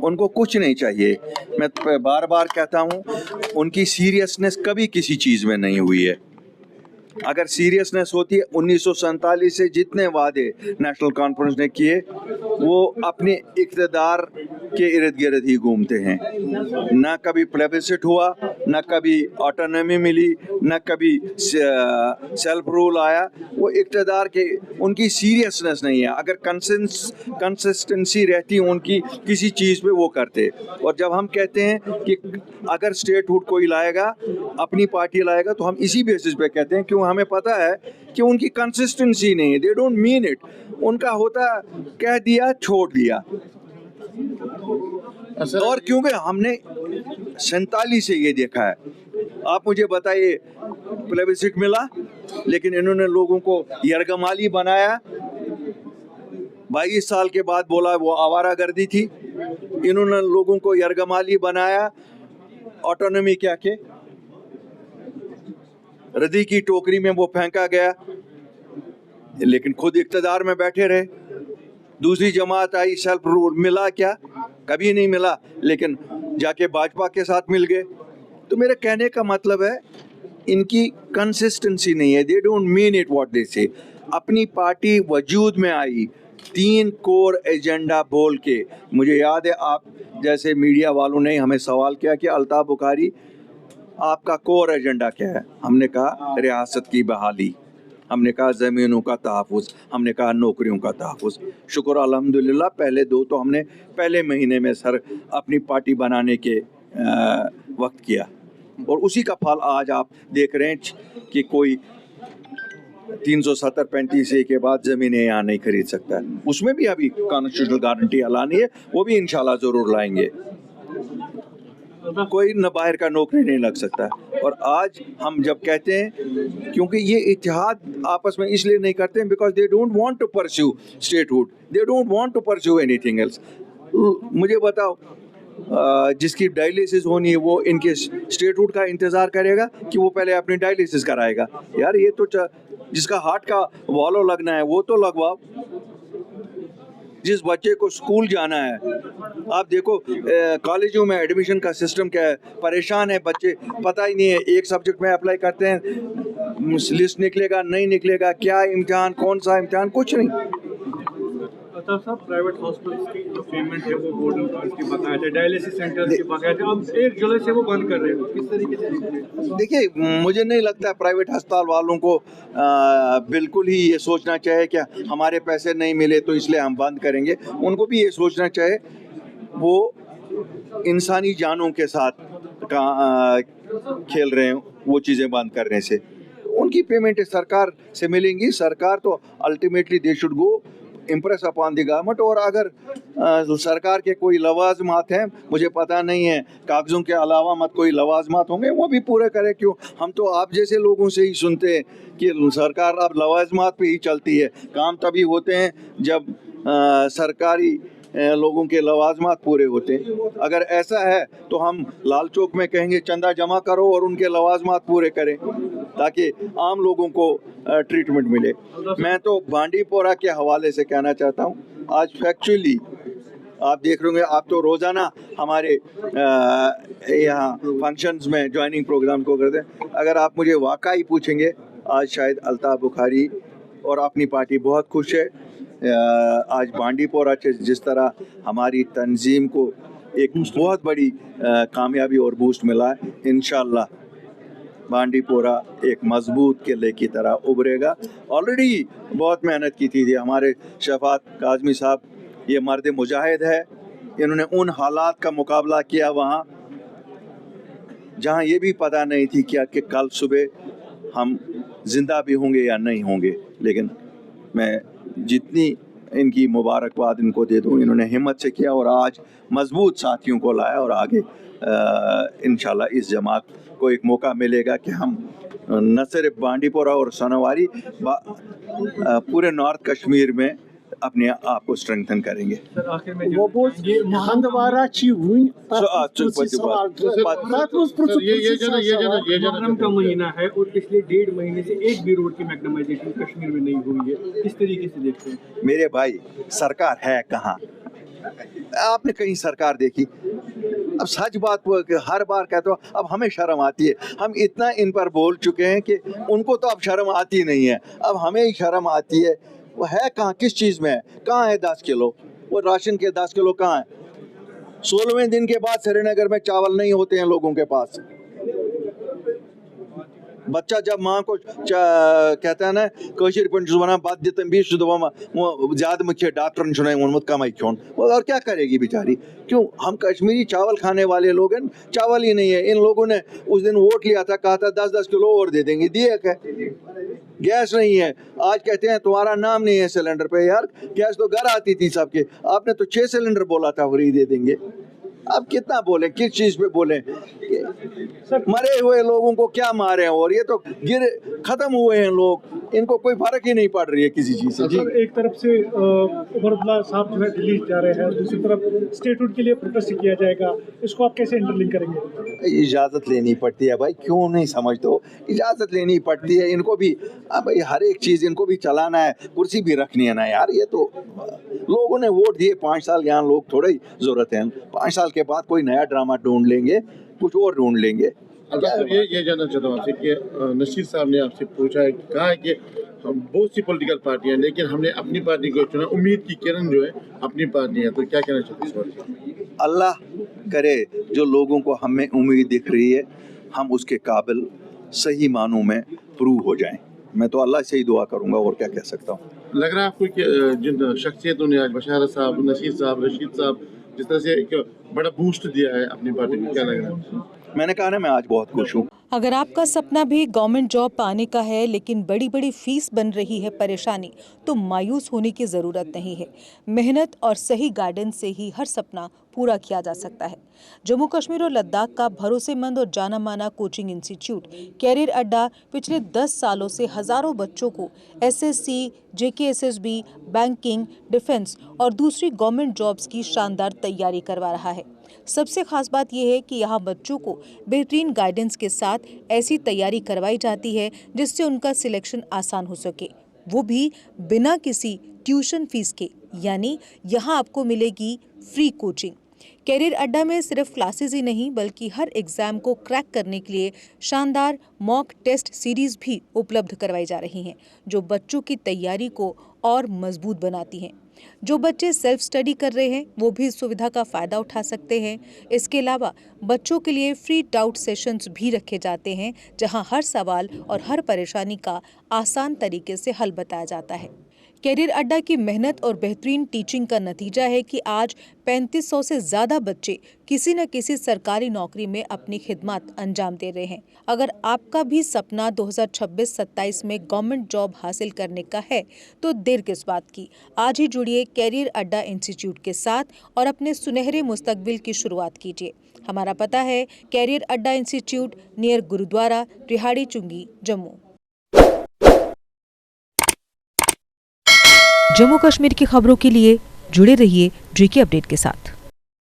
उनको कुछ नहीं चाहिए. मैं बार बार कहता हूँ, उनकी सीरियसनेस कभी किसी चीज़ में नहीं हुई है. अगर सीरियसनेस होती है, 1947 से जितने वादे नेशनल कॉन्फ्रेंस ने किए वो अपने इक़्तिदार के इर्द गिर्द ही घूमते हैं. ना कभी प्लेबिसिट हुआ, ना कभी ऑटोनॉमी मिली, ना कभी सेल्फ रूल आया. वो इक़्तिदार के, उनकी सीरियसनेस नहीं है. अगर कंसिस्टेंसी रहती उनकी किसी चीज़ पे वो करते. और जब हम कहते हैं कि अगर स्टेटहुड कोई लाएगा, अपनी पार्टी लाएगा, तो हम इसी बेसिस पे कहते हैं, क्यों हमें पता है कि उनकी कंसिस्टेंसी नहीं है. They don't mean it. उनका होता कह दिया छोड़ दिया. और क्योंकि हमने 47 से ये देखा है. आप मुझे बताइए, प्लेबिसिट मिला लेकिन इन्होंने लोगों को यरगमाली बनाया. 22 साल के बाद बोला वो आवारागर्दी थी. इन्होंने लोगों को यरगमाली बनाया. ऑटोनॉमी क्या के रद्दी की टोकरी में वो फेंका गया, लेकिन खुद इक़्तिदार में बैठे रहे. दूसरी जमात आई, सेल्फ रूल मिला क्या? कभी नहीं मिला, लेकिन जाके भाजपा के साथ मिल गए. तो मेरे कहने का मतलब है, इनकी कंसिस्टेंसी नहीं है. They don't mean it what they से. अपनी पार्टी वजूद में आई 3 कोर एजेंडा बोल के. मुझे याद है, आप जैसे मीडिया वालों ने हमें सवाल किया कि अल्ताफ बुखारी आपका कोर एजेंडा क्या है. हमने कहा रियासत की बहाली, हमने कहा ज़मीनों का तहफ़्फ़ुज़, हमने कहा नौकरियों का तहफ़्फ़ुज़. शुक्र अल्हम्दुलिल्लाह, पहले 2 तो हमने पहले महीने में सर अपनी पार्टी बनाने के वक्त किया, और उसी का फल आज आप देख रहे हैं कि कोई 370-35 के बाद ज़मीनें यहाँ नहीं खरीद सकता है. उसमें भी अभी कॉन्स्टिट्यूशनल गारंटी लानी है, वो भी इंशाल्लाह ज़रूर लाएंगे. कोई न बाहर का नौकरी नहीं लग सकता. और आज हम जब कहते हैं, क्योंकि ये इत्तेहाद आपस में इसलिए नहीं करते हैं because they don't want to pursue statehood, they don't want to pursue anything else. मुझे बताओ, जिसकी डायलिसिस होनी है वो इनके स्टेटहुड का इंतज़ार करेगा कि वो पहले अपनी डायलिसिस कराएगा? यार, ये तो जिसका हार्ट का वॉल्व लगना है वो तो लगवाओ. जिस बच्चे को स्कूल जाना है, आप देखो कॉलेजों में एडमिशन का सिस्टम क्या है. परेशान है बच्चे, पता ही नहीं है. एक सब्जेक्ट में अप्लाई करते हैं, लिस्ट निकलेगा नहीं निकलेगा, क्या इम्तिहान, कौन सा इम्तिहान, कुछ नहीं. साहब, प्राइवेट हॉस्पिटल्स की जो पेमेंट है वो गोल्डन कार्ड की बकाया थे, डायलिसिस सेंटर्स की बकाया थे, अब 1 जुलाई से वो बंद कर रहे हैं. किस तरीके से? देखिए, मुझे नहीं लगता प्राइवेट अस्पताल वालों को बिल्कुल ही ये सोचना चाहिए कि हमारे पैसे नहीं मिले तो इसलिए हम बंद करेंगे. उनको भी ये सोचना चाहिए, वो इंसानी जानों के साथ खेल रहे हैं वो चीज़ें बंद करने से. उनकी पेमेंट सरकार से मिलेंगी. सरकार तो ultimately they should go impress upon the government. और अगर सरकार के कोई लवाजमात हैं, मुझे पता नहीं है, कागज़ों के अलावा मत कोई लवाजमात होंगे, वो भी पूरे करे. क्यों, हम तो आप जैसे लोगों से ही सुनते हैं कि सरकार अब लवाजमात पे ही चलती है. काम तभी होते हैं जब सरकारी लोगों के लवाजमात पूरे होते हैं. अगर ऐसा है तो हम लाल चौक में कहेंगे चंदा जमा करो और उनके लवाजमात पूरे करें ताकि आम लोगों को ट्रीटमेंट मिले. मैं तो बांडी पोरा के हवाले से कहना चाहता हूँ, आज फैक्चुअली आप देख रहे होंगे, आप तो रोज़ाना हमारे यहाँ फंक्शंस में ज्वाइनिंग प्रोग्राम को करते हैं. अगर आप मुझे वाकई पूछेंगे, आज शायद अल्ताफ बुखारी और अपनी पार्टी बहुत खुश है. आज बांडी पोरा से जिस तरह हमारी तंजीम को एक बहुत बड़ी कामयाबी और बूस्ट मिला है, इंशाल्लाह बांडी पोरा एक मजबूत किले की तरह उभरेगा. ऑलरेडी बहुत मेहनत की थी हमारे शफात काज़मी साहब. ये मर्द मुजाहिद है. इन्होंने उन हालात का मुकाबला किया वहाँ जहाँ ये भी पता नहीं थी क्या कि कल सुबह हम जिंदा भी होंगे या नहीं होंगे. लेकिन मैं जितनी इनकी मुबारकबाद इनको दे दूँ, इन्होंने हिम्मत से किया और आज मजबूत साथियों को लाया. और आगे इंशाल्लाह इस जमात को एक मौका मिलेगा कि हम न सिर्फ बांडीपोरा और सोनावारी, पूरे नॉर्थ कश्मीर में अपने आप को स्ट्रेंथन करेंगे. वो हंदवारा मुहर्रम का महीना है और पिछले 1.5 महीने से एक भी रोड की मैग्नेटाइजेशन कश्मीर में नहीं हुई है. किस तरीके से देखते हैं? मेरे भाई, सरकार है कहाँ? आपने कहीं सरकार देखी? अब सच बात वो कि हर बार कहते हो, अब हमें शर्म आती है, हम इतना इन पर बोल चुके हैं कि उनको तो अब शर्म आती नहीं है, अब हमें ही शर्म आती है। वो है कहाँ, किस चीज़ में है? कहाँ है 10 किलो? वो राशन के 10 किलो कहाँ है? 16वें दिन के बाद श्रीनगर में चावल नहीं होते हैं लोगों के पास। बच्चा जब माँ को कहता है ना कशीर पे बात देते भी ज्यादा मुख्य डॉक्टर सुनाए उनमत कम खोन, वो और क्या करेगी बेचारी? क्यों? हम कश्मीरी चावल खाने वाले लोग हैं, चावल ही नहीं है। इन लोगों ने उस दिन वोट लिया था, कहा था 10-10 किलो और दे देंगे, दिए क्या? गैस नहीं है, आज कहते हैं तुम्हारा नाम नहीं है सिलेंडर पे। यार गैस तो घर आती थी सबके, आपने तो 6 सिलेंडर बोला था फ्री दे देंगे। अब कितना बोले, किस चीज पे बोले? मरे हुए लोगों को क्या मारे हैं, और ये तो खत्म हुए हैं लोग, इनको कोई फर्क ही नहीं पड़ रही है किसी चीज से। जी, एक तरफ से उमर अब्दुल्ला साहब जो है दिल्ली जा रहे हैं, दूसरी तरफ स्टेटहुड के लिए प्रोटेस्ट किया जाएगा, इसको आप कैसे इंटरलिंक करेंगे? इजाजत लेनी पड़ती है भाई, क्यों नहीं समझते हो? इजाजत लेनी पड़ती है इनको भी। भाई हर एक चीज इनको भी चलाना है, कुर्सी भी रखनी है ना यार। ये तो लोगों ने वोट दिए 5 साल, यहाँ लोग थोड़ा ही जरूरत है। 5 साल के बाद कोई नया ड्रामा ढूंढ लेंगे, कुछ और ढूंढ लेंगे। ये जानना चाहता हूँ आपसे कि नशीर साहब ने आपसे पूछा है, कहा है कि हम बहुत सी पॉलिटिकल पार्टियां हैं लेकिन हमने अपनी पार्टी को चुना, उम्मीद की किरण जो है अपनी पार्टी है, तो क्या कहना चाहते हैं इस बात? अल्लाह करे जो लोगों को हमें उम्मीद दिख रही है, हम उसके काबिल सही मानों में प्रूव हो जाएं। मैं तो अल्लाह से ही दुआ करूंगा, और क्या कह सकता हूँ। लग रहा है आपको कि जिन शख्सियतों ने आज बशारत साहब, नसीर साहब, रशीद साहब जिस तरह से एक बड़ा बूस्ट दिया है अपनी पार्टी को, क्या लग रहा है? मैंने कहा ना, मैं आज बहुत खुश हूँ। अगर आपका सपना भी गवर्नमेंट जॉब पाने का है लेकिन बड़ी बड़ी फीस बन रही है परेशानी, तो मायूस होने की ज़रूरत नहीं है। मेहनत और सही गाइडेंस से ही हर सपना पूरा किया जा सकता है। जम्मू कश्मीर और लद्दाख का भरोसेमंद और जाना माना कोचिंग इंस्टीट्यूट कैरियर अड्डा पिछले 10 सालों से हजारों बच्चों को SSC, JKSSB, बैंकिंग, डिफेंस और दूसरी गवर्नमेंट जॉब्स की शानदार तैयारी करवा रहा है। सबसे खास बात यह है कि यहाँ बच्चों को बेहतरीन गाइडेंस के साथ ऐसी तैयारी करवाई जाती है जिससे उनका सिलेक्शन आसान हो सके, वो भी बिना किसी ट्यूशन फीस के। यानी यहाँ आपको मिलेगी फ्री कोचिंग। कैरियर अड्डा में सिर्फ क्लासेस ही नहीं बल्कि हर एग्जाम को क्रैक करने के लिए शानदार मॉक टेस्ट सीरीज भी उपलब्ध करवाई जा रही हैं, जो बच्चों की तैयारी को और मजबूत बनाती हैं। जो बच्चे सेल्फ स्टडी कर रहे हैं वो भी इस सुविधा का फ़ायदा उठा सकते हैं। इसके अलावा बच्चों के लिए फ्री डाउट सेशंस भी रखे जाते हैं, जहां हर सवाल और हर परेशानी का आसान तरीके से हल बताया जाता है। कैरियर अड्डा की मेहनत और बेहतरीन टीचिंग का नतीजा है कि आज 3500 से ज़्यादा बच्चे किसी न किसी सरकारी नौकरी में अपनी खिदमत अंजाम दे रहे हैं। अगर आपका भी सपना 2026-27 में गवर्नमेंट जॉब हासिल करने का है तो देर किस बात की। आज ही जुड़िए कैरियर अड्डा इंस्टीट्यूट के साथ और अपने सुनहरे मुस्तकबिल की शुरुआत कीजिए। हमारा पता है कैरियर अड्डा इंस्टीट्यूट, नियर गुरुद्वारा, रिहाड़ी चुंगी, जम्मू। जम्मू कश्मीर की खबरों के लिए जुड़े रहिए JK अपडेट के साथ।